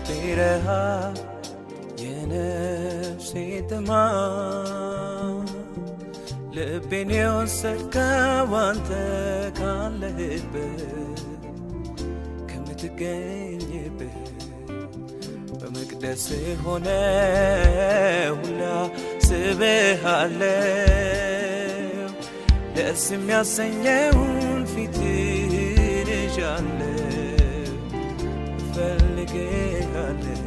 رهاب የነፍሴ ጥማት ልቤን የወሰድከው አንተ ካለህበት ከምትገኝበት በመቅደስ ሆነ ሁላ ስብሃለው ደስ የሚያሰኘውን ፊትህን እሻለው እፈልግሃለሁ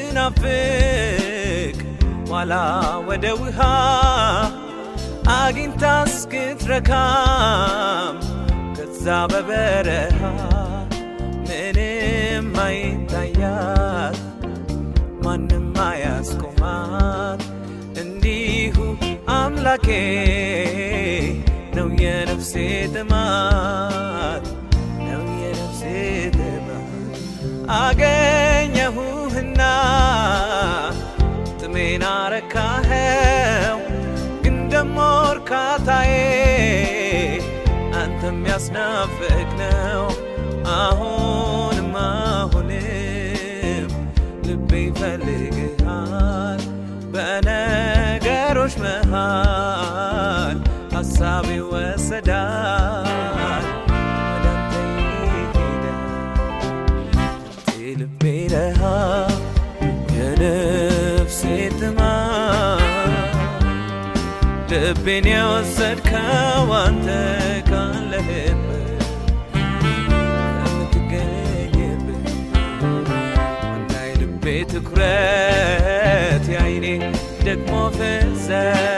እንደምትናፍቅ ዋላ ወደ ውሃ አግኝታ እስክትረካም ከዛ በበረሃ ምንም አይታያት ማንም አያስቆማት እንዲሁ አምላኬ ነው የነፍሴ ጥማት ነው የነፍሴ ጥማት አገኘሁህና ጥሜን አረካኸው ግን ደሞ እርካታዬ አንተም ያስናፍቅ ነው አሁንም ልቤ ይፈልግሃል በነገሮች መሃል ሐሳቤ ወሰዳል ወዳንተ ይሄዳል ልቤ ረሃብ የነፍሴ ጥማት ልቤን የወሰድከው አንተ ካለህበት ከምትገኝበት አንተ ልቤ ትኩረት ያይኔ ደግሞ ፍዘት